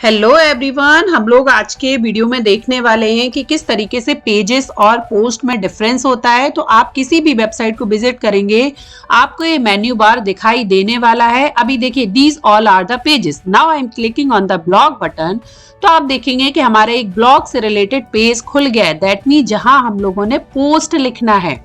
Hello everyone, हम लोग आज के वीडियो में देखने वाले हैं कि किस तरीके से पेजेस और पोस्ट में डिफरेंस होता है। तो आप किसी भी वेबसाइट को विजिट करेंगे, आपको ये मेन्यू बार दिखाई देने वाला है। अभी देखिए, these all are the pages. Now I am clicking on the blog button. तो आप देखेंगे कि हमारे एक ब्लॉग से रिलेटेड पेज खुल गया है। दैट मीन जहां हम लोगों ने पोस्ट लिखना है।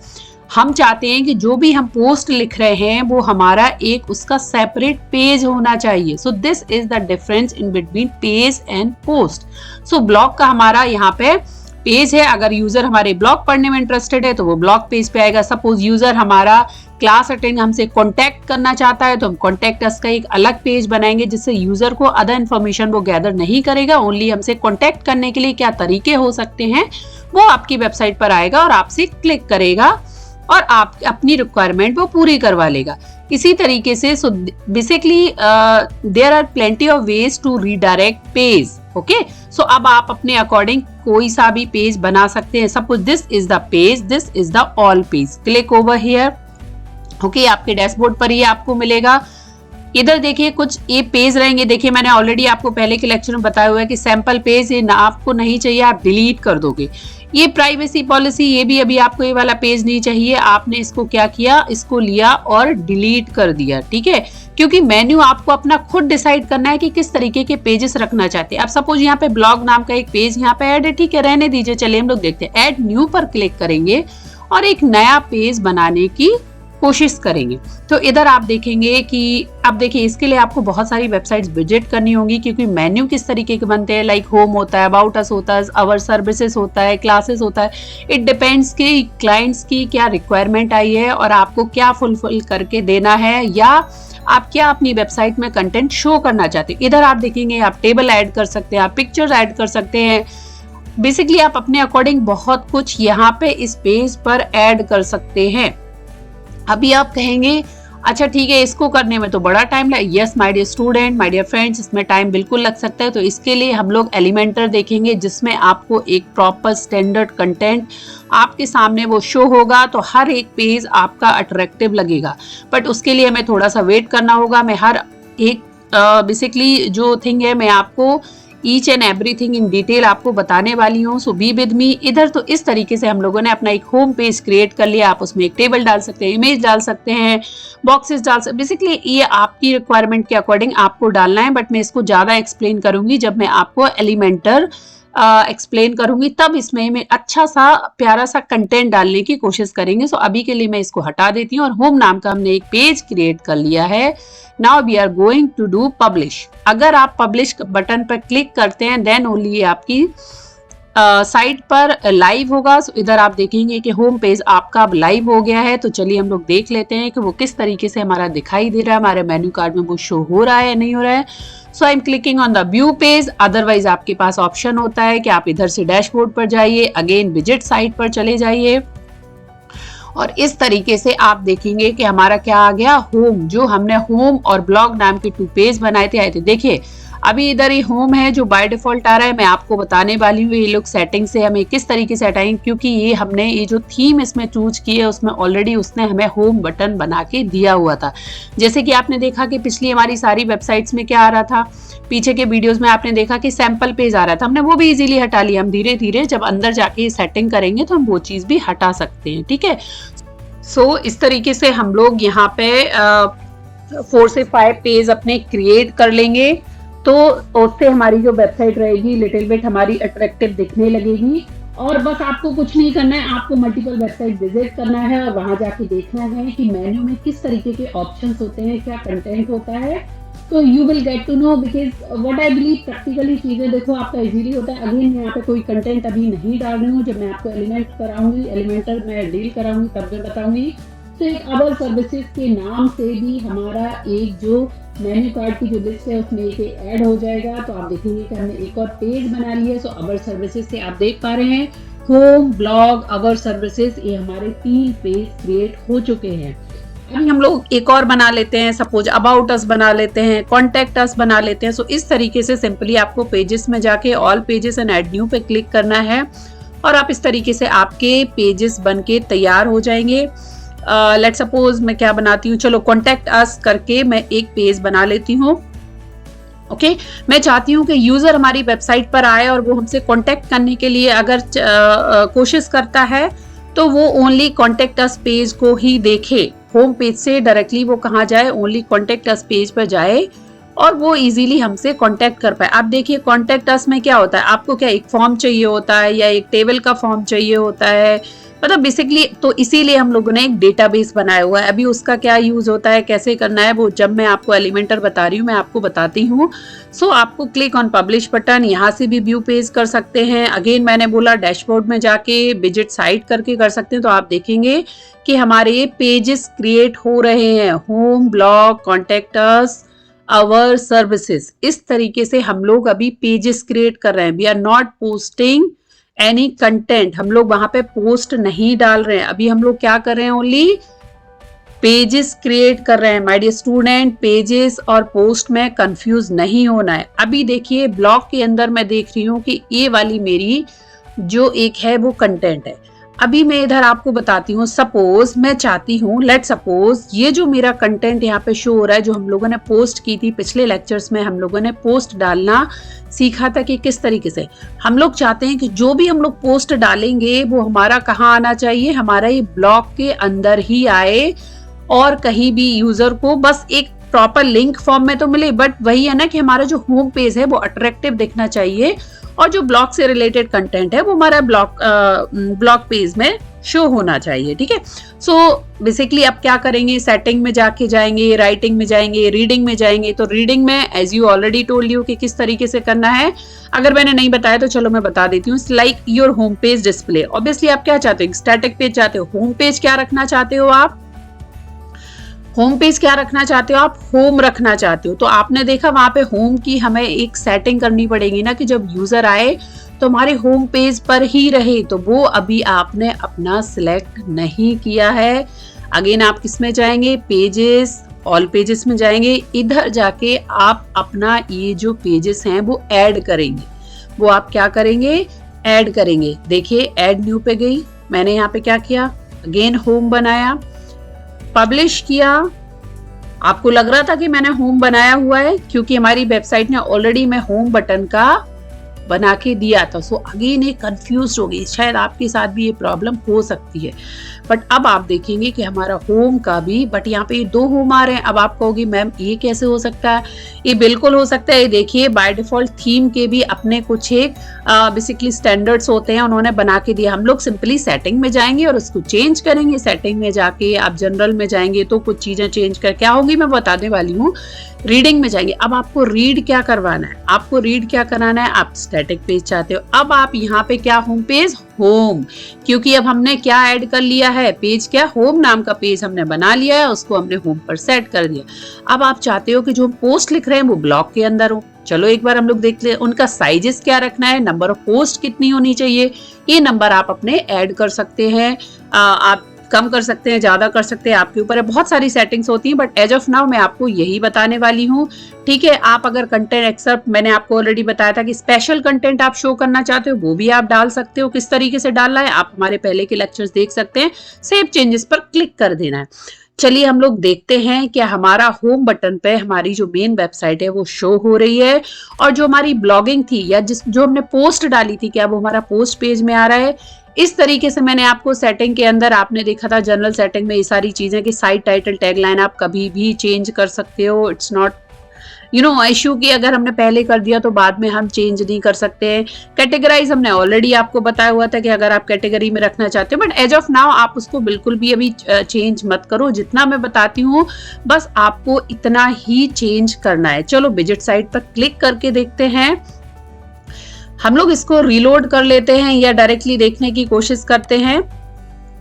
हम चाहते हैं कि जो भी हम पोस्ट लिख रहे हैं वो हमारा एक उसका सेपरेट पेज होना चाहिए। So this is the difference in between page and post. So blog का हमारा यहाँ पे पेज है। अगर यूजर हमारे ब्लॉग पढ़ने में इंटरेस्टेड है तो वो ब्लॉग पेज पे आएगा। सपोज यूजर हमारा क्लास अटेंड हमसे कांटेक्ट करना चाहता है तो हम कांटेक्ट अस का एक अलग पेज बनाएंगे, जिससे यूजर को अदर इन्फॉर्मेशन वो गैदर नहीं करेगा। ओनली हमसे कांटेक्ट करने के लिए क्या तरीके हो सकते हैं वो आपकी वेबसाइट पर आएगा और आपसे क्लिक करेगा और आप अपनी रिक्वायरमेंट वो पूरी करवा लेगा। इसी तरीके से so basically there are plenty of ways to redirect page. Okay, so अब आप अपने अकॉर्डिंग कोई सा भी पेज बना सकते हैं। Suppose this is the page, this is the all page. Click over here. Okay, आपके डैशबोर्ड पर ही आपको मिलेगा। इधर देखिए कुछ ये पेज रहेंगे। देखिए, मैंने ऑलरेडी आपको पहले के लेक्चर में बताया हुआ है कि सैंपल पेज ये ना आपको नहीं चाहिए, आप डिलीट कर दोगे। ये प्राइवेसी पॉलिसी, ये भी अभी आपको ये वाला पेज नहीं चाहिए। आपने इसको क्या किया, इसको लिया और डिलीट कर दिया। ठीक है, क्योंकि मेन्यू आपको अपना खुद डिसाइड करना है कि किस तरीके के पेजेस रखना चाहते हैं। अब सपोज यहाँ पे ब्लॉग नाम का एक पेज यहाँ पे ऐड है। ठीक है, रहने दीजिए। चलिए हम लोग देखते हैं। ऐड न्यू पर क्लिक करेंगे और एक नया पेज बनाने की कोशिश करेंगे। तो इधर आप देखेंगे कि अब देखिए, इसके लिए आपको बहुत सारी वेबसाइट्स विजिट करनी होगी, क्योंकि मेन्यू किस तरीके के बनते हैं। लाइक होम होता है, अबाउट अस होता है, आवर सर्विसेज होता है, क्लासेस होता है। इट डिपेंड्स कि क्लाइंट्स की क्या रिक्वायरमेंट आई है और आपको क्या फुलफिल करके देना है, या आप क्या अपनी वेबसाइट में कंटेंट शो करना चाहते हैं। इधर आप देखेंगे, आप टेबल ऐड कर सकते हैं, आप पिक्चर्स ऐड कर सकते हैं। बेसिकली आप अपने अकॉर्डिंग बहुत कुछ यहाँ पे इस पेज पर ऐड कर सकते हैं। अभी आप कहेंगे अच्छा ठीक है, इसको करने में तो बड़ा टाइम लगे। Yes my dear student, my dear friends, इसमें टाइम बिल्कुल लग सकता है। तो इसके लिए हम लोग एलिमेंटर देखेंगे, जिसमें आपको एक प्रॉपर स्टैंडर्ड कंटेंट आपके सामने वो शो होगा। तो हर एक पेज आपका अट्रैक्टिव लगेगा, बट उसके लिए हमें थोड़ा सा वेट करना होगा। मैं हर एक बेसिकली जो थिंग है मैं आपको each and everything in detail आपको बताने वाली हूँ। सो बी विद मी। इधर तो इस तरीके से हम लोगों ने अपना एक होम पेज क्रिएट कर लिया। आप उसमें एक टेबल डाल सकते हैं, इमेज डाल सकते हैं, बॉक्सेस डाल सकते हैं। बेसिकली ये आपकी रिक्वायरमेंट के अकॉर्डिंग आपको डालना है, बट मैं इसको ज्यादा एक्सप्लेन करूंगी जब मैं आपको एलिमेंटर एक्सप्लेन करूंगी, तब इसमें मैं अच्छा सा प्यारा सा कंटेंट डालने की कोशिश करेंगे। सो अभी के लिए मैं इसको हटा देती हूँ और होम नाम का हमने एक पेज क्रिएट कर लिया है। Now we are going to do publish. अगर आप पब्लिश बटन पर क्लिक करते हैं देन ओनली ये आपकी साइट पर लाइव होगा। सो इधर आप देखेंगे कि होम पेज आपका अब लाइव हो गया है। तो चलिए हम लोग देख लेते हैं कि वो किस तरीके से हमारा दिखाई दे रहा है, हमारे मेन्यू कार्ड में वो शो हो रहा है या नहीं हो रहा है। So I am clicking on the view page. Otherwise आपके पास ऑप्शन होता है कि आप इधर से डैशबोर्ड पर जाइए, अगेन विजिट साइट पर चले जाइए और इस तरीके से आप देखेंगे कि हमारा क्या आ गया, होम। जो हमने होम और ब्लॉग नाम के 2 पेज बनाए थे, आए थे। देखिए अभी इधर ये होम है जो बाय डिफॉल्ट आ रहा है। मैं आपको बताने वाली हूँ ये लोग सेटिंग से हमें किस तरीके से हटाएंगे, क्योंकि ये हमने ये जो थीम इसमें चूज की है उसमें ऑलरेडी उसने हमें होम बटन बना के दिया हुआ था। जैसे कि आपने देखा कि पिछली हमारी सारी वेबसाइट्स में क्या आ रहा था, पीछे के वीडियोस में आपने देखा कि सैंपल पेज आ रहा था, हमने वो भी इजीली हटा लिया। हम धीरे धीरे जब अंदर जाके सेटिंग करेंगे तो हम वो चीज भी हटा सकते हैं। ठीक है, सो इस तरीके से हम लोग यहाँ पे 4 से 5 पेज अपने क्रिएट कर लेंगे। तो उससे हमारी जो वेबसाइट रहेगी लिटिल बिट हमारी अट्रैक्टिव दिखने लगेगी। और बस आपको कुछ नहीं करना है, आपको मल्टीपल वेबसाइट विजिट करना है और वहां जाके देखना है कि मेन्यू में किस तरीके के ऑप्शंस होते हैं, क्या कंटेंट होता है। तो you will get to know, because what I believe practically चीजें देखो आपका इजीली होता है। अगेन मैं यहाँ पे कोई कंटेंट अभी नहीं डाल रही हूँ। जब मैं आपको एलिमेंटर में डील कराऊंगी तब मैं बताऊंगी। तो एक अवर सर्विसेज के नाम से भी हमारा एक जो मेन्यू कार्ड की जो लिस्ट है उसमें एक ऐड हो जाएगा। तो आप देखेंगे कि हमने एक और पेज बना लिया है। सो अवर सर्विसेज से आप देख पा रहे हैं होम, ब्लॉग, अवर सर्विसेज, ये हमारे 3 पेज क्रिएट हो चुके हैं। अभी हम लोग एक और बना लेते हैं। सपोज अबाउट अस बना लेते हैं, कॉन्टेक्ट अस बना लेते हैं। सो इस तरीके से सिंपली आपको पेजेस में जाके all pages and add new पे क्लिक करना है और आप इस तरीके से आपके पेजेस बन के तैयार हो जाएंगे। लेट सपोज मैं क्या बनाती हूँ, चलो कॉन्टेक्ट अस करके मैं एक पेज बना लेती हूँ। ओके मैं चाहती हूँ कि यूजर हमारी वेबसाइट पर आए और वो हमसे कांटेक्ट करने के लिए अगर कोशिश करता है तो वो ओनली कॉन्टेक्ट अस पेज को ही देखे, होम पेज से डायरेक्टली वो कहाँ जाए, ओनली कॉन्टेक्ट अस पेज पर जाए और वो इजीली हमसे कांटेक्ट कर पाए। आप देखिए कॉन्टेक्ट अस में क्या होता है, आपको क्या एक फॉर्म चाहिए होता है या एक टेबल का फॉर्म चाहिए होता है, मतलब बेसिकली तो इसीलिए हम लोगों ने एक डेटाबेस बनाया हुआ है। अभी उसका क्या यूज होता है, कैसे करना है, वो जब मैं आपको एलिमेंटर बता रही हूँ मैं आपको बताती हूँ। सो आपको क्लिक ऑन पब्लिश बटन, यहाँ से भी व्यू पेज कर सकते हैं। अगेन मैंने बोला डैशबोर्ड में जाके विजिट साइट करके कर सकते हैं, तो आप देखेंगे कि हमारे पेजेस क्रिएट हो रहे हैं, home, blog, contact us, our services. इस तरीके से हम लोग अभी पेजेस क्रिएट कर रहे हैं। We are not posting any content, हम लोग वहां पे पोस्ट नहीं डाल रहे हैं। अभी हम लोग क्या कर रहे हैं, ओनली पेजेस क्रिएट कर रहे हैं। माय डियर स्टूडेंट, पेजेस और पोस्ट में कंफ्यूज नहीं होना है। अभी देखिए ब्लॉग के अंदर मैं देख रही हूँ कि ये वाली मेरी जो एक है वो कंटेंट है। अभी मैं इधर आपको बताती हूँ, सपोज मैं चाहती हूँ, लेट सपोज ये जो मेरा कंटेंट यहाँ पे शो हो रहा है, जो हम लोगों ने पोस्ट की थी पिछले लेक्चर्स में, हम लोगों ने पोस्ट डालना सीखा था कि किस तरीके से हम लोग चाहते हैं कि जो भी हम लोग पोस्ट डालेंगे वो हमारा कहाँ आना चाहिए, हमारा ये ब्लॉग के अंदर ही आए और कहीं भी यूजर को बस एक प्रॉपर लिंक फॉर्म में तो मिले, बट वही है ना कि हमारा जो होम पेज है वो अट्रैक्टिव दिखना चाहिए और जो ब्लॉग से रिलेटेड कंटेंट है वो हमारा ब्लॉग पेज में शो होना चाहिए। ठीक है, सो बेसिकली अब क्या करेंगे, सेटिंग में जाके जाएंगे, राइटिंग में जाएंगे, रीडिंग में जाएंगे। तो रीडिंग में as you already told you कि किस तरीके से करना है, अगर मैंने नहीं बताया तो चलो मैं बता देती हूँ। Like your home page display, obviously आप क्या चाहते हो, स्टैटिक पेज चाहते हो, होम पेज क्या रखना चाहते हो आप, होम पेज क्या रखना चाहते हो आप, होम रखना चाहते हो। तो आपने देखा वहां पे होम की हमें एक सेटिंग करनी पड़ेगी ना कि जब यूजर आए तो हमारे होम पेज पर ही रहे, तो वो अभी आपने अपना सिलेक्ट नहीं किया है। अगेन आप किस में जाएंगे, पेजेस, ऑल पेजेस में जाएंगे, इधर जाके आप अपना ये जो पेजेस हैं वो ऐड करेंगे। वो आप क्या करेंगे, ऐड करेंगे। देखिए ऐड न्यू पे गई, मैंने यहाँ पे क्या किया, अगेन होम बनाया, पब्लिश किया। आपको लग रहा था कि मैंने होम बनाया हुआ है क्योंकि हमारी वेबसाइट ने ऑलरेडी मैं होम बटन का बना के दिया था। सो अगेन ये कंफ्यूज हो गई, शायद आपके साथ भी ये प्रॉब्लम हो सकती है। बट अब आप देखेंगे कि हमारा होम का भी, बट यहाँ पे ये दो होम आ रहे हैं। अब आप कहोगे मैम ये कैसे हो सकता है, ये बिल्कुल हो सकता है। ये देखिए बाय डिफॉल्ट थीम के भी अपने कुछ एक बेसिकली स्टैंडर्ड्स होते हैं, उन्होंने बना के दिया। हम लोग सिंपली सेटिंग में जाएंगे और उसको चेंज करेंगे। सेटिंग में जाके आप जनरल में जाएंगे तो कुछ चीजें चेंज कर क्या होंगी मैं बताने वाली हूँ। रीडिंग में जाएंगे, अब आपको रीड क्या करवाना है, आपको रीड क्या कराना है, आप स्टैटिक पेज चाहते हो। अब आप यहाँ पे क्या होम पेज, होम, क्योंकि अब हमने क्या ऐड कर लिया है, पेज क्या, होम नाम का पेज हमने बना लिया है, उसको हमने होम पर सेट कर दिया। अब आप चाहते हो कि जो पोस्ट लिख रहे हैं वो ब्लॉग के अंदर हो। चलो एक बार हम लोग देख ले, उनका साइजेस क्या रखना है, नंबर ऑफ पोस्ट कितनी होनी चाहिए, ये नंबर आप अपने ऐड कर सकते हैं। आप कम कर सकते हैं, ज्यादा कर सकते हैं, आपके ऊपर है। बहुत सारी सेटिंग्स होती हैं, बट एज ऑफ नाउ मैं आपको यही बताने वाली हूँ। ठीक है, आप अगर कंटेंट एक्सेप्ट, मैंने आपको ऑलरेडी बताया था कि स्पेशल कंटेंट आप शो करना चाहते हो वो भी आप डाल सकते हो। किस तरीके से डालना है आप हमारे पहले के लेक्चर्स देख सकते हैं। सेव चेंजेस पर क्लिक कर देना है। चलिए हम लोग देखते हैं कि हमारा होम बटन पे हमारी जो मेन वेबसाइट है वो शो हो रही है, और जो हमारी ब्लॉगिंग थी या जो हमने पोस्ट डाली थी क्या वो हमारा पोस्ट पेज में आ रहा है। इस तरीके से मैंने आपको सेटिंग के अंदर, आपने देखा था जनरल सेटिंग में ये सारी चीजें कि साइट टाइटल टैगलाइन आप कभी भी चेंज कर सकते हो। इट्स नॉट इश्यू की अगर हमने पहले कर दिया तो बाद में हम चेंज नहीं कर सकते हैं। कैटेगराइज हमने ऑलरेडी आपको बताया हुआ था कि अगर आप कैटेगरी में रखना चाहते हो, बट एज ऑफ नाउ आप उसको बिल्कुल भी अभी चेंज मत करो। जितना मैं बताती हूँ बस आपको इतना ही चेंज करना है। चलो विजिट साइट पर क्लिक करके देखते हैं। हम लोग इसको रीलोड कर लेते हैं या डायरेक्टली देखने की कोशिश करते हैं।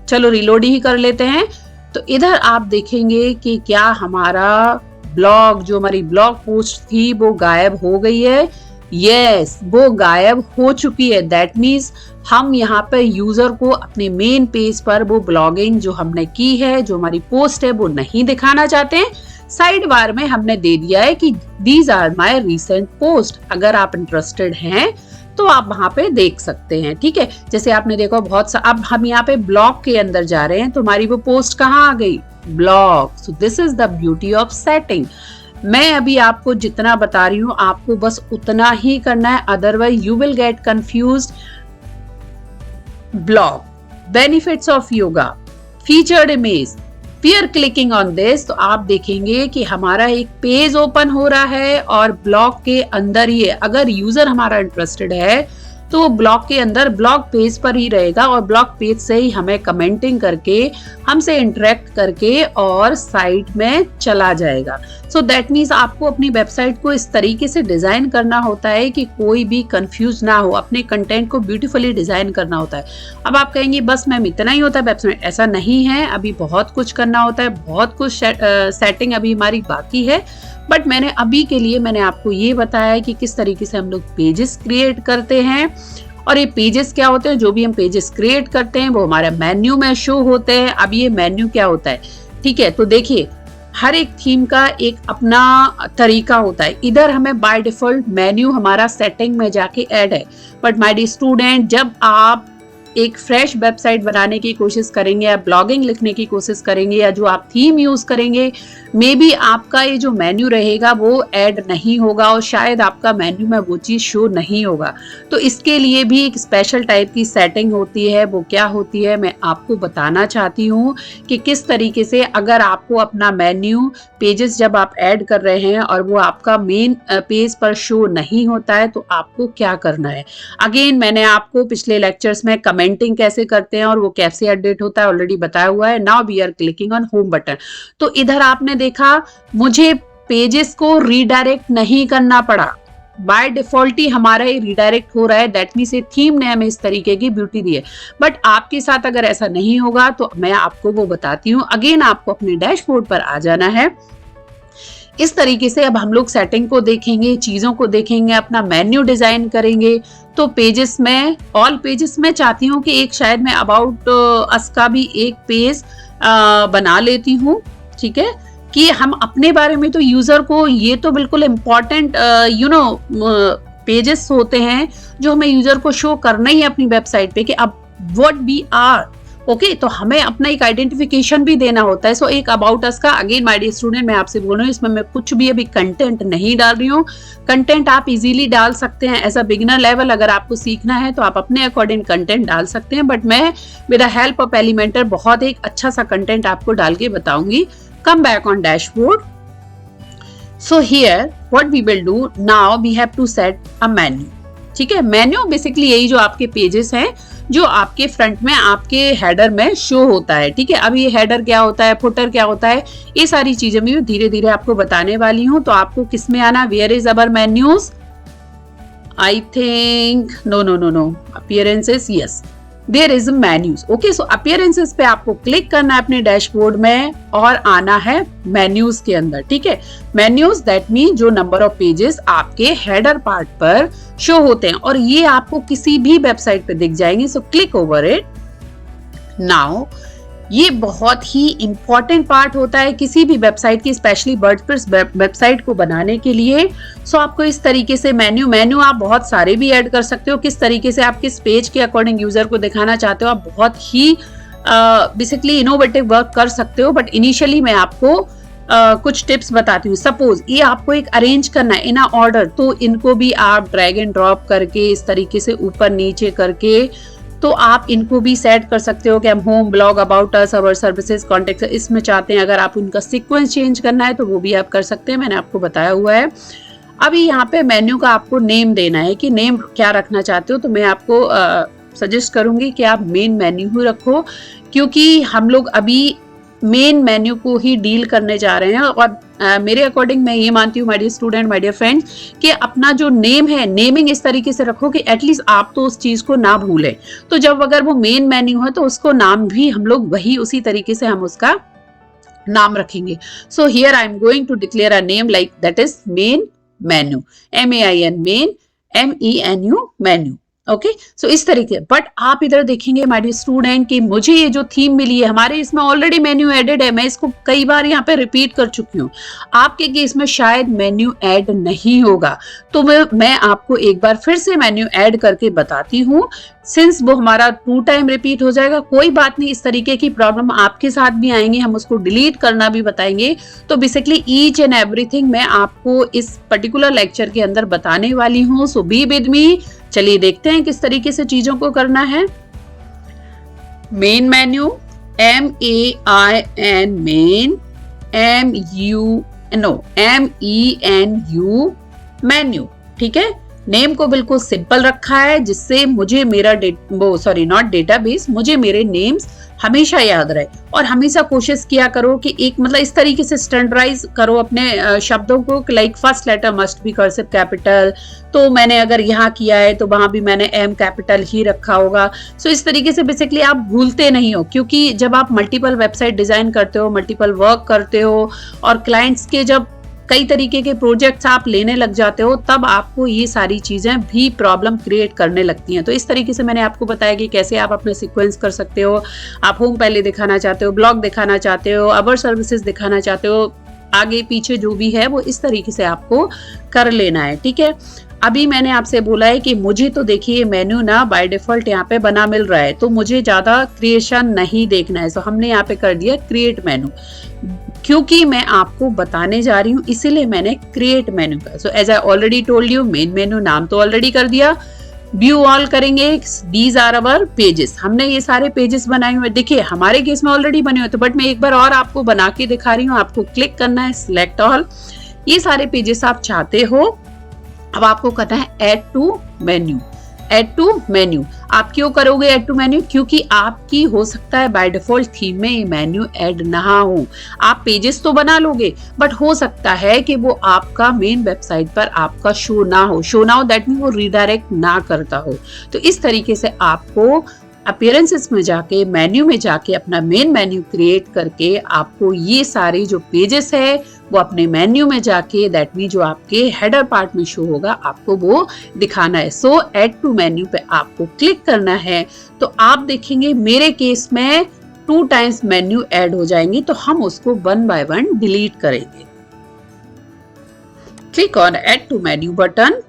चलो रीलोड ही कर लेते हैं। तो इधर आप देखेंगे कि क्या हमारा ब्लॉग, जो हमारी ब्लॉग पोस्ट थी वो गायब हो गई है। यस, वो गायब हो चुकी है। दैट मीन्स हम यहाँ पर यूजर को अपने मेन पेज पर वो ब्लॉगिंग जो हमने की है, जो हमारी पोस्ट है वो नहीं दिखाना चाहते हैं। साइड बार में हमने दे दिया है कि these are my recent post. अगर आप इंटरेस्टेड हैं तो आप वहां पे देख सकते हैं। ठीक है, जैसे आपने देखा बहुत सा, अब हम यहाँ पे ब्लॉग के अंदर जा रहे हैं तो हमारी वो पोस्ट कहाँ आ गई, blog. So this is the beauty of setting. मैं अभी आपको जितना बता रही हूँ आपको बस उतना ही करना है, otherwise you will get confused. Blog, benefits of yoga, featured image, we are clicking on this, तो आप देखेंगे कि हमारा एक पेज ओपन हो रहा है और ब्लॉग के अंदर ही है। अगर यूजर हमारा इंटरेस्टेड है तो वो ब्लॉग के अंदर ब्लॉग पेज पर ही रहेगा और ब्लॉग पेज से ही हमें कमेंटिंग करके, हमसे इंटरेक्ट करके और साइट में चला जाएगा। सो दैट मीन्स आपको अपनी वेबसाइट को इस तरीके से डिजाइन करना होता है कि कोई भी कंफ्यूज ना हो, अपने कंटेंट को ब्यूटीफुली डिजाइन करना होता है। अब आप कहेंगे बस मैम इतना ही होता है वेबसाइट, ऐसा नहीं है, अभी बहुत कुछ करना होता है, बहुत कुछ सेटिंग अभी हमारी बाकी है। बट मैंने अभी के लिए मैंने आपको ये बताया है कि किस तरीके से हम लोग पेजेस क्रिएट करते हैं। और ये पेजेस क्या होते हैं, जो भी हम पेजेस क्रिएट करते हैं वो हमारे मेन्यू में शो होते हैं। अब ये मेन्यू क्या होता है, ठीक है, तो देखिए हर एक थीम का एक अपना तरीका होता है। इधर हमें बाय डिफॉल्ट मेन्यू हमारा सेटिंग में जाके ऐड है, बट माय डियर स्टूडेंट जब आप एक फ्रेश वेबसाइट बनाने की कोशिश करेंगे या ब्लॉगिंग लिखने की कोशिश करेंगे या जो आप थीम यूज करेंगे, मे बी आपका ये जो मेन्यू रहेगा वो ऐड नहीं होगा और शायद आपका मेन्यू में वो चीज शो नहीं होगा। तो इसके लिए भी एक स्पेशल टाइप की सेटिंग होती है। वो क्या होती है मैं आपको बताना चाहती हूँ कि किस तरीके से अगर आपको अपना मेन्यू पेजेस जब आप ऐड कर रहे हैं और वो आपका मेन पेज पर शो नहीं होता है तो आपको क्या करना है। अगेन मैंने आपको पिछले लेक्चर्स में कमेंटिंग कैसे करते हैं और वो कैसे अपडेट होता है ऑलरेडी बताया हुआ है। Now we are clicking on home button. तो इधर आपने देखा मुझे पेजेस को रीडायरेक्ट नहीं करना पड़ा, बाय डिफॉल्ट ही हमारा ये रीडायरेक्ट हो रहा है। दैट मीन्स ये थीम ने हमें इस तरीके की ब्यूटी दी है। बट आपके साथ अगर ऐसा नहीं होगा तो मैं आपको वो बताती हूँ। अगेन आपको अपने डैशबोर्ड पर आ जाना है। इस तरीके से अब हम लोग सेटिंग को देखेंगे, चीजों को देखेंगे, अपना मेन्यू डिजाइन करेंगे। तो पेजेस में, ऑल पेजेस में चाहती हूँ कि एक शायद मैं अबाउट अस का भी एक पेज बना लेती हूँ, ठीक है, कि हम अपने बारे में तो यूजर को, ये तो बिल्कुल इम्पोर्टेंट पेजेस होते हैं जो हमें यूजर को शो करना ही है अपनी वेबसाइट पे कि अब व्हाट वी आर। ओके, तो हमें अपना एक आइडेंटिफिकेशन भी देना होता है। सो एक अबाउट अस का, अगेन माय डियर स्टूडेंट मैं आपसे बोल रही हूँ इसमें मैं कुछ भी अभी कंटेंट नहीं डाल रही हूँ। कंटेंट आप इजीली डाल सकते हैं एज अ बिगिनर लेवल। अगर आपको सीखना है तो आप अपने अकॉर्डिंग कंटेंट डाल सकते हैं, बट मैं with the help of Elementor बहुत एक अच्छा सा कंटेंट आपको डाल के बताऊंगी। Come back on dashboard. So here what we will do, now we have to set a menu. ठीक है, मेन्यू बेसिकली यही जो आपके पेजेस हैं जो आपके फ्रंट में आपके हेडर में शो होता है। ठीक है, अब ये हेडर क्या होता है, फुटर क्या होता है, ये सारी चीजें मैं धीरे धीरे आपको बताने वाली हूँ। तो आपको किस में आना, where is our menus, I think no appearances, yes there is menus. Okay, so appearances पे आपको क्लिक करना है अपने डैशबोर्ड में और आना है मेन्यूज के अंदर। ठीक है, मेन्यूज दैट मीन जो नंबर ऑफ पेजेस आपके हेडर पार्ट पर शो होते हैं और ये आपको किसी भी वेबसाइट पे दिख जाएंगे। So click over it. Now ये बहुत ही इंपॉर्टेंट पार्ट होता है किसी भी वेबसाइट की, स्पेशली वर्डप्रेस वेबसाइट को बनाने के लिए। सो आपको इस तरीके से मेन्यू आप बहुत सारे भी ऐड कर सकते हो। किस तरीके से आप किस पेज के अकॉर्डिंग यूजर को दिखाना चाहते हो, आप बहुत ही बेसिकली इनोवेटिव वर्क कर सकते हो। बट इनिशियली मैं आपको कुछ टिप्स बताती हूँ। सपोज ये आपको एक अरेंज करना है इन अ ऑर्डर, तो इनको भी आप ड्रैग एंड ड्रॉप करके इस तरीके से ऊपर नीचे करके तो आप इनको भी सेट कर सकते हो कि हम home, blog, about us, our services, contact इसमें चाहते हैं। अगर आप उनका सीक्वेंस चेंज करना है तो वो भी आप कर सकते हैं, मैंने आपको बताया हुआ है। अभी यहाँ पे मेन्यू का आपको नेम देना है कि नेम क्या रखना चाहते हो। तो मैं आपको सजेस्ट करूंगी कि आप मेन मेन्यू ही रखो, क्योंकि हम लोग अभी मेन मेन्यू को ही डील करने जा रहे हैं। और मेरे अकॉर्डिंग मैं ये मानती हूँ my dear student, my dear friends, कि अपना जो नेम है, नेमिंग इस तरीके से रखो कि एटलीस्ट आप तो उस चीज को ना भूलें। तो जब अगर वो मेन मेन्यू है तो उसको नाम भी हम लोग वही उसी तरीके से हम उसका नाम रखेंगे। So here I am going to declare a name like that is main menu, MEIN, main, MENU menu. Okay so इस तरीके। बट आप इधर देखेंगे माय डियर स्टूडेंट कि मुझे ये जो थीम मिली है, हमारे इसमें ऑलरेडी मेन्यू एडेड है, मैं इसको कई बार यहाँ पे रिपीट कर चुकी हूँ। आपके केस में शायद मेन्यू ऐड नहीं होगा, तो मैं आपको एक बार फिर से मेन्यू ऐड करके बताती हूँ। सिंस वो हमारा 2 टाइम रिपीट हो जाएगा, कोई बात नहीं, इस तरीके की प्रॉब्लम आपके साथ भी आएंगे, हम उसको डिलीट करना भी बताएंगे। तो बेसिकली ईच एंड एवरीथिंग मैं आपको इस पर्टिकुलर लेक्चर के अंदर बताने वाली हूँ। सो बी विद मी। चलिए देखते हैं किस तरीके से चीजों को करना है। Main menu, MAIN main, MENU menu, ठीक है। नेम को बिल्कुल सिंपल रखा है, जिससे मुझे मेरा डेटाबेस, मुझे मेरे नेम्स हमेशा याद रहे। और हमेशा कोशिश किया करो कि एक मतलब इस तरीके से स्टैंडर्डाइज करो अपने शब्दों को, like first letter must be cursive capital. तो मैंने अगर यहाँ किया है तो वहां भी मैंने M कैपिटल ही रखा होगा। सो इस तरीके से बेसिकली आप भूलते नहीं हो, क्योंकि जब आप मल्टीपल वेबसाइट डिजाइन करते हो, मल्टीपल वर्क करते हो, और क्लाइंट्स के जब कई तरीके के प्रोजेक्ट्स आप लेने लग जाते हो, तब आपको ये सारी चीजें भी प्रॉब्लम क्रिएट करने लगती हैं। तो इस तरीके से मैंने आपको बताया कि कैसे आप अपने सीक्वेंस कर सकते हो। आप होम पहले दिखाना चाहते हो, ब्लॉग दिखाना चाहते हो, अदर सर्विसेज दिखाना चाहते हो, आगे पीछे जो भी है वो इस तरीके से आपको कर लेना है, ठीक है। अभी मैंने आपसे बोला है कि मुझे तो देखिए मेन्यू ना बाय डिफॉल्ट यहाँ पे बना मिल रहा है, तो मुझे ज्यादा क्रिएशन नहीं देखना है। सो हमने यहाँ पे कर दिया क्रिएट मेन्यू, क्योंकि मैं आपको बताने जा रही हूँ, इसीलिए मैंने क्रिएट मेन्यू का। So as I already told you, main menu नाम तो ऑलरेडी कर दिया। व्यू ऑल करेंगे, दीज आर अवर पेजेस। हमने ये सारे पेजेस बनाए हुए, देखिए हमारे केस में ऑलरेडी बने हुए थे, बट मैं एक बार और आपको बना के दिखा रही हूँ। आपको क्लिक करना है, सिलेक्ट ऑल, ये सारे पेजेस आप चाहते हो। अब आपको करना है add to menu. Add to menu आप क्यों करोगे ऐड टू मेन्यू? क्योंकि आपकी हो सकता है बाय डिफॉल्ट थीम में ये मेन्यू ऐड ना हो। आप पेजेस तो बना लोगे, बट हो सकता है कि वो आपका मेन वेबसाइट पर आपका शो ना हो दैट मीन वो रिडायरेक्ट ना करता हो। तो इस तरीके से आपको अपीयरेंसेस में जाके, मेन्यू में जाके अपना मेन मेन्यू क्रिएट करके आपको ये सारे जो पेजेस है वो अपने मेन्यू में जाके, दैट मीन जो आपके हेडर पार्ट में शो होगा, आपको वो दिखाना है। सो ऐड टू मेन्यू पे आपको क्लिक करना है, तो आप देखेंगे मेरे केस में 2 टाइम्स मेन्यू ऐड हो जाएंगे, तो हम उसको 1 बाय 1 डिलीट करेंगे। Click on add to menu button.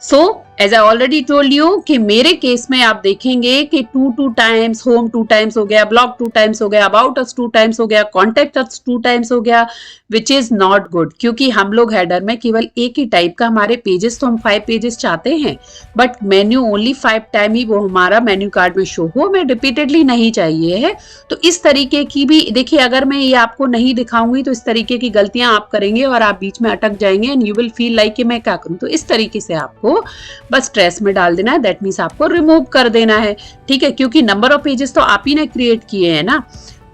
So as I already told you कि मेरे केस में आप देखेंगे कि 2 टाइम्स, होम 2 टाइम्स हो गया, ब्लॉग 2 टाइम्स हो गया, अबाउट अस 2 टाइम्स हो गया, कॉन्टेक्ट अस 2 टाइम्स हो गया, विच इज नॉट गुड। क्योंकि हम लोग हेडर में केवल एक ही टाइप का, हमारे पेजेस तो हम 5 पेजेस चाहते हैं, बट मेन्यू ओनली 5 टाइम ही वो हमारा मेन्यू कार्ड में शो हो, हमें रिपीटेडली नहीं चाहिए है। तो इस तरीके की भी देखिए, अगर मैं ये आपको नहीं दिखाऊंगी तो इस तरीके की गलतियां आप करेंगे और आप बीच में अटक जाएंगे, and you will feel like कि मैं क्या करूं। तो इस तरीके से आपको बस ट्रेस में डाल देना है, दैट मीन्स आपको रिमूव कर देना है, ठीक है, क्योंकि नंबर ऑफ पेजेस तो आप ही ने क्रिएट किए हैं ना।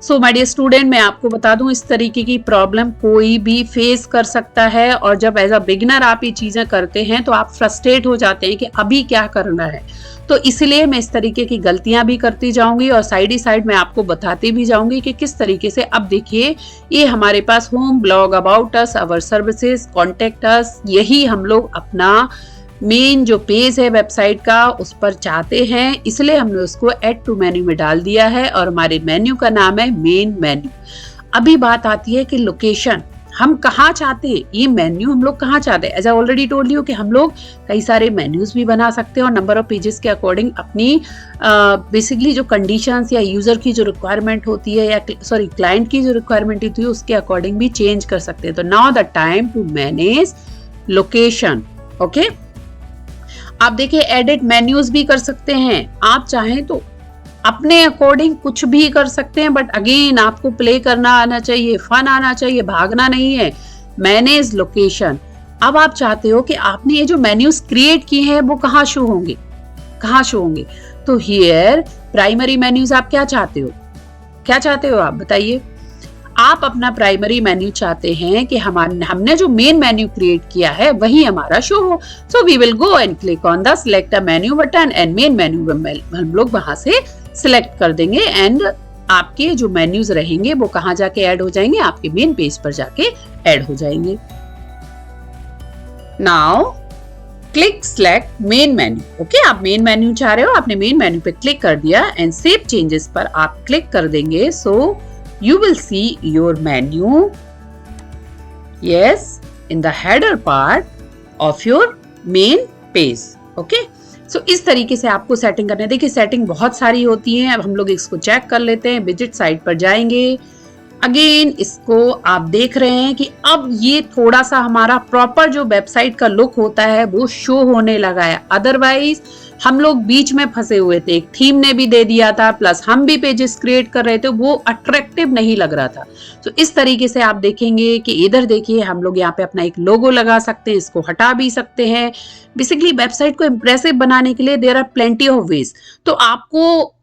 सो माय डियर स्टूडेंट, मैं आपको बता दूं, इस तरीके की प्रॉब्लम कोई भी फेस कर सकता है, और जब एज अ बिगिनर आप ये चीजें करते हैं तो आप फ्रस्ट्रेट हो जाते हैं कि अभी क्या करना है। तो इसलिए मैं इस तरीके की गलतियां भी करती जाऊंगी, और साइड ही साइड मैं आपको बताती भी जाऊंगी कि किस तरीके से। अब देखिए, ये हमारे पास home, blog, about us, our services, contact us, यही हम लोग अपना मेन जो पेज है वेबसाइट का उस पर चाहते हैं, इसलिए हमने उसको ऐड टू मेन्यू में डाल दिया है, और हमारे मेन्यू का नाम है मेन मेन्यू। अभी बात आती है कि लोकेशन हम कहाँ चाहते हैं, ये मेन्यू हम लोग कहाँ चाहते हैं। As I already told you कि हम लोग कई सारे मेन्यूज भी बना सकते हैं, और नंबर ऑफ पेजेस के अकॉर्डिंग अपनी बेसिकली जो कंडीशंस या यूजर की जो रिक्वायरमेंट होती है, या क्लाइंट की जो रिक्वायरमेंट होती है, उसके अकॉर्डिंग भी चेंज कर सकते हैं। तो now the time to manage location. Okay, आप देखिए एडिट मेन्यूज भी कर सकते हैं, आप चाहें तो अपने अकॉर्डिंग कुछ भी कर सकते हैं, बट अगेन आपको प्ले करना आना चाहिए, फन आना चाहिए, भागना नहीं है। मैनेज लोकेशन, अब आप चाहते हो कि आपने ये जो मेन्यूज क्रिएट किए हैं वो कहाँ शो होंगे, कहाँ शो होंगे। तो हियर प्राइमरी मेन्यूज आप क्या चाहते हो, क्या चाहते हो आप बताइए। आप अपना प्राइमरी मेन्यू चाहते हैं कि हमने जो मेन मेन्यू क्रिएट किया है वही हमारा शो हो। So we will go and click on the select a menu button, and main menu हम लोग वहां से सिलेक्ट कर देंगे, एंड आपके जो मेन्यूज रहेंगे वो कहाँ जाके ऐड हो जाएंगे, आपके मेन पेज पर जाके ऐड हो जाएंगे। Now click select main menu. Okay, आप मेन मेन्यू चाह रहे हो, आपने मेन मेन्यू पे क्लिक कर दिया एंड सेव चेंजेस पर आप क्लिक कर देंगे। So you will see your menu yes in the header part of your main page. Okay, so इस तरीके से आपको सेटिंग करना है। देखिए सेटिंग बहुत सारी होती है, अब हम लोग इसको चेक कर लेते हैं। विजिट साइट पर जाएंगे, अगेन इसको आप देख रहे हैं कि अब ये थोड़ा सा हमारा प्रॉपर जो वेबसाइट का लुक होता है वो शो होने लगा है। अदरवाइज हम लोग बीच में फंसे हुए थे, एक थीम ने भी दे दिया था प्लस हम भी पेजेस क्रिएट कर रहे थे, वो अट्रैक्टिव नहीं लग रहा था। तो इस तरीके से आप देखेंगे कि इधर देखिए हम लोग यहाँ पे अपना एक लोगो लगा सकते हैं, इसको हटा भी सकते हैं। बेसिकली वेबसाइट को इंप्रेसिव बनाने के लिए there are plenty of ways. तो आपको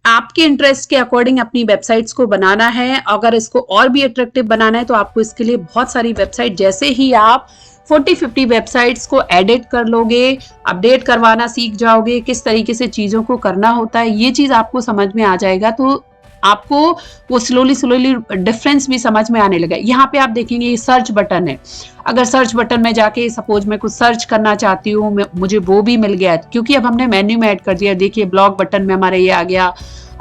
आपके इंटरेस्ट के अकॉर्डिंग अपनी वेबसाइट्स को बनाना है। अगर इसको और भी अट्रैक्टिव बनाना है तो आपको इसके लिए बहुत सारी वेबसाइट, जैसे ही आप 40-50 वेबसाइट्स को एडिट कर लोगे, अपडेट करवाना सीख जाओगे, किस तरीके से चीजों को करना होता है, ये चीज आपको समझ में आ जाएगा तो आपको वो स्लोली डिफरेंस भी समझ में आने लगा। यहाँ पे आप देखेंगे ये सर्च बटन है। अगर सर्च बटन में जाके सपोज मैं कुछ सर्च करना चाहती हूँ, मुझे वो भी मिल गया क्योंकि अब हमने मेन्यू में ऐड कर दिया। देखिए ब्लॉग बटन में हमारे ये आ गया।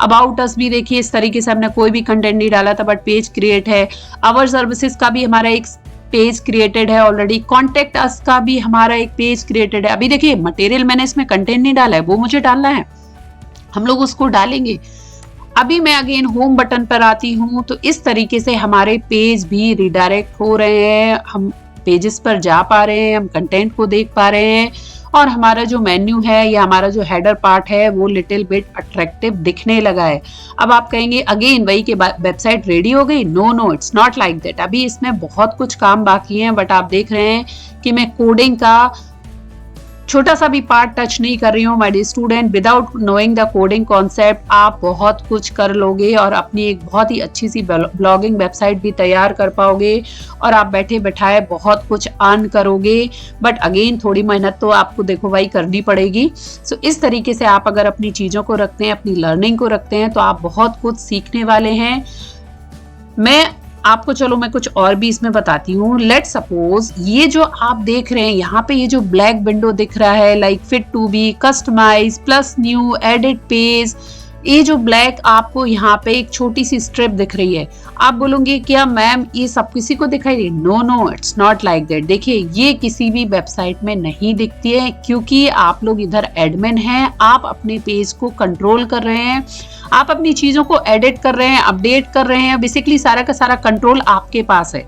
अबाउट अस भी देखिए इस तरीके से हमने कोई भी कंटेंट नहीं डाला था बट पेज क्रिएट है। आवर सर्विसेज का भी हमारा एक पेज क्रिएटेड है ऑलरेडी। कॉन्टेक्ट अस का भी हमारा एक पेज क्रिएटेड है। अभी देखिए मटेरियल मैंने इसमें कंटेंट नहीं डाला है, वो मुझे डालना है, हम लोग उसको डालेंगे। अभी मैं अगेन होम बटन पर आती हूँ तो इस तरीके से हमारे पेज भी रिडायरेक्ट हो रहे हैं, हम पेजेस पर जा पा रहे हैं, हम कंटेंट को देख पा रहे हैं और हमारा जो मेन्यू है या हमारा जो हेडर पार्ट है वो लिटिल बिट अट्रैक्टिव दिखने लगा है। अब आप कहेंगे अगेन वही कि वेबसाइट रेडी हो गई। No, it's not like that. अभी इसमें बहुत कुछ काम बाकी है बट आप देख रहे हैं कि मैं कोडिंग का छोटा सा भी पार्ट टच नहीं कर रही हूँ। My dear student, without knowing the coding concept आप बहुत कुछ कर लोगे और अपनी एक बहुत ही अच्छी सी ब्लॉगिंग वेबसाइट भी तैयार कर पाओगे और आप बैठे बैठाए बहुत कुछ अर्न करोगे। बट अगेन थोड़ी मेहनत तो आपको देखो भाई करनी पड़ेगी। सो इस तरीके से आप अगर अपनी चीज़ों को रखते हैं, अपनी लर्निंग को रखते हैं तो आप बहुत कुछ सीखने वाले हैं। मैं आपको चलो मैं कुछ और भी इसमें बताती हूँ। लेट सपोज ये जो आप देख रहे हैं यहाँ पे ये जो ब्लैक विंडो दिख रहा है like fit to be, customize, plus new, edit page, ये जो ब्लैक आपको यहाँ पे एक छोटी सी स्ट्रिप दिख रही है। आप बोलोगे क्या मैम ये सब किसी को दिखाई दे? No, it's not like that. देखिए ये किसी भी वेबसाइट में नहीं दिखती है क्योंकि आप लोग इधर एडमिन हैं, आप अपने पेज को कंट्रोल कर रहे हैं, आप अपनी चीजों को एडिट कर रहे हैं, अपडेट कर रहे हैं। बेसिकली सारा का सारा कंट्रोल आपके पास है,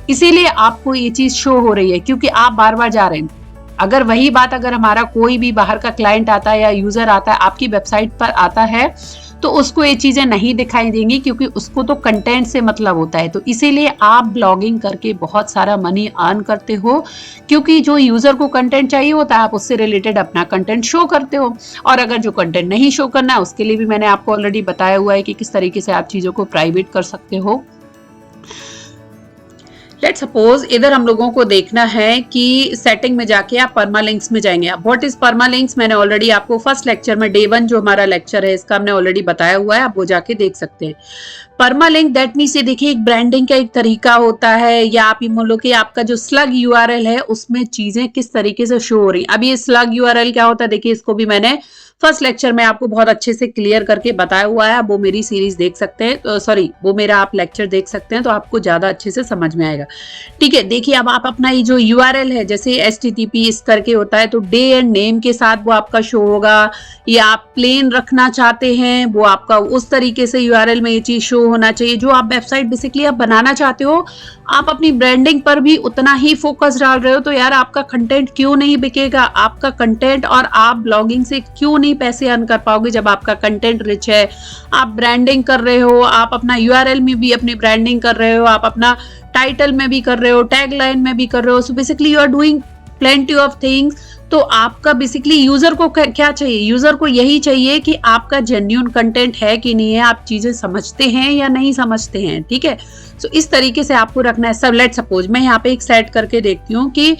इसीलिए आपको ये चीज शो हो रही है क्योंकि आप बार बार जा रहे हैं। अगर वही बात अगर हमारा कोई भी बाहर का क्लाइंट आता है या यूजर आता है आपकी वेबसाइट पर आता है तो उसको ये चीजें नहीं दिखाई देंगी क्योंकि उसको तो कंटेंट से मतलब होता है। तो इसीलिए आप ब्लॉगिंग करके बहुत सारा मनी अर्न करते हो क्योंकि जो यूजर को कंटेंट चाहिए होता है आप उससे रिलेटेड अपना कंटेंट शो करते हो। और अगर जो कंटेंट नहीं शो करना है उसके लिए भी मैंने आपको ऑलरेडी बताया हुआ है कि किस तरीके से आप चीजों को प्राइवेट कर सकते हो। लेट सपोज इधर हम लोगों को देखना है कि सेटिंग में जाके आप परमालिंक्स में जाएंगे। व्हाट इज परमालिंक्स मैंने ऑलरेडी आपको फर्स्ट लेक्चर में डे 1 जो हमारा लेक्चर है इसका हमने ऑलरेडी बताया हुआ है, आप वो जाके देख सकते हैं। परमालिंक दैट मीन्स से देखिए एक ब्रांडिंग का एक तरीका होता है या आप ये मान लो कि आपका जो स्लग यूआरएल है उसमें चीजें किस तरीके से शो हो रही। अब ये स्लग यूआरएल क्या होता है देखिए इसको भी मैंने फर्स्ट लेक्चर में आपको बहुत अच्छे से क्लियर करके बताया हुआ है। वो मेरी सीरीज देख सकते हैं, सॉरी वो मेरा आप लेक्चर देख सकते हैं तो आपको ज्यादा अच्छे से समझ में आएगा। ठीक है, देखिए अब आप अपना ये जो यूआरएल है जैसे HTTP इस करके होता है तो डे एंड नेम के साथ वो आपका शो होगा, या आप प्लेन रखना चाहते हैं वो आपका उस तरीके से यूआरएल में ये चीज शो होना चाहिए। जो आप वेबसाइट बेसिकली आप बनाना चाहते हो आप अपनी ब्रांडिंग पर भी उतना ही फोकस डाल रहे हो तो यार आपका कंटेंट क्यों नहीं बिकेगा, आपका कंटेंट और आप ब्लॉगिंग से क्यों नहीं पैसे अर्न कर पाओगे जब आपका कंटेंट रिच है, आप ब्रांडिंग कर रहे हो, आप अपना यूआरएल में भी अपनी ब्रांडिंग कर रहे हो, आप अपना टाइटल में भी कर रहे हो, टैग लाइन में भी कर रहे हो। So basically you are doing plenty of things. तो आपका बेसिकली यूजर को क्या चाहिए, यूजर को यही चाहिए कि आपका जेन्युइन कंटेंट है कि नहीं है, आप चीजें समझते हैं या नहीं समझते हैं। ठीक है, सो इस तरीके से आपको रखना है सब। लेट सपोज मैं यहाँ पे एक सेट करके देखती हूँ कि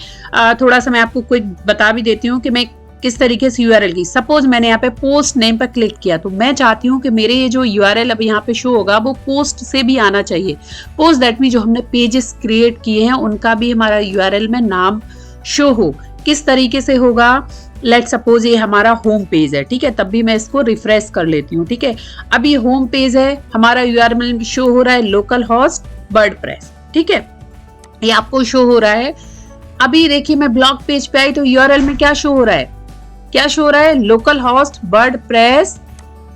थोड़ा सा मैं आपको कुछ बता भी देती हूँ कि मैं किस तरीके से यूआरएल की। सपोज मैंने यहाँ पे पोस्ट नेम पर क्लिक किया तो मैं चाहती हूँ कि मेरे ये जो यूआरएल अब यहाँ पे शो होगा वो पोस्ट से भी आना चाहिए। पोस्ट दैट मीन जो हमने पेजेस क्रिएट किए हैं उनका भी हमारा यूआरएल में नाम शो हो। किस तरीके से होगा, लेट सपोज ये हमारा होम पेज है, ठीक है, तब भी मैं इसको रिफ्रेश कर लेती हूँ, ठीक है। अब ये होम पेज है, हमारा यूआरएल शो हो रहा है लोकल होस्ट वर्डप्रेस, ठीक है, ये आपको शो हो रहा है। अभी देखिए मैं ब्लॉग पेज पे आई तो यूआरएल में क्या शो हो रहा है, क्या शो हो रहा है, local host WordPress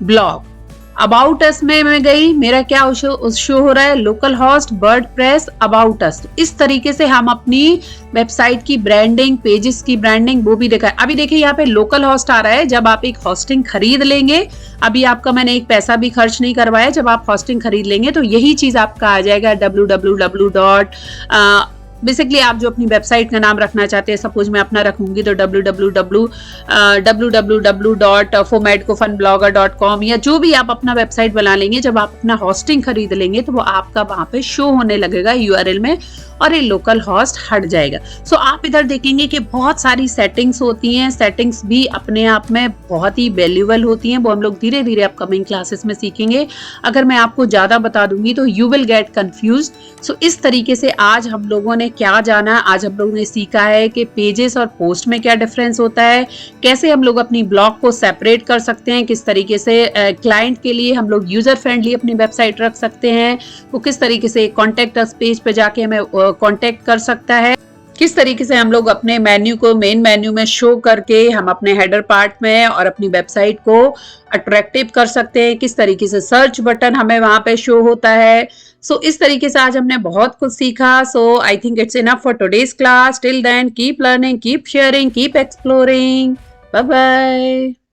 blog. About अस में मैं गई, मेरा क्या शो हो रहा है, local host WordPress about us. इस तरीके से हम अपनी वेबसाइट की ब्रांडिंग, पेजेस की ब्रांडिंग वो भी देखा है। अभी देखिए यहाँ पे लोकल होस्ट आ रहा है, जब आप एक होस्टिंग खरीद लेंगे, अभी आपका मैंने एक पैसा भी खर्च नहीं करवाया, जब आप होस्टिंग खरीद लेंगे तो यही चीज आपका आ जाएगा www. बेसिकली आप जो अपनी वेबसाइट का नाम रखना चाहते हैं, सपोज मैं अपना रखूंगी तो www.fomadcofunblogger.com या जो भी आप अपना वेबसाइट बना लेंगे, जब आप अपना होस्टिंग खरीद लेंगे तो वो आपका वहां पे शो होने लगेगा यूआरएल में और ये लोकल होस्ट हट जाएगा। सो आप इधर देखेंगे कि बहुत सारी सेटिंग्स होती हैं, सेटिंग्स भी अपने आप में बहुत ही वैल्यूएबल होती हैं, वो हम लोग धीरे धीरे अपकमिंग क्लासेस में सीखेंगे। अगर मैं आपको ज्यादा बता दूंगी तो यू विल गेट कंफ्यूज। सो इस तरीके से आज हम लोगों ने क्या जाना, आज हम लोगों ने सीखा है कि पेजेस और पोस्ट में क्या डिफरेंस होता है, कैसे हम लोग अपनी ब्लॉग को सेपरेट कर सकते हैं, किस तरीके से क्लाइंट के लिए हम लोग यूजर फ्रेंडली अपनी वेबसाइट रख सकते हैं, वो किस तरीके से कॉन्टेक्ट अस पेज पे जाके हमें कॉन्टेक्ट कर सकता है, किस तरीके से हम लोग अपने मेन्यू को मेन मेन्यू में शो करके हम अपने हेडर पार्ट में और अपनी वेबसाइट को अट्रैक्टिव कर सकते हैं, किस तरीके से सर्च बटन हमें वहां पे शो होता है। सो इस तरीके से आज हमने बहुत कुछ सीखा। So I think it's enough for today's class. Till then keep learning, keep sharing, keep exploring. Bye bye.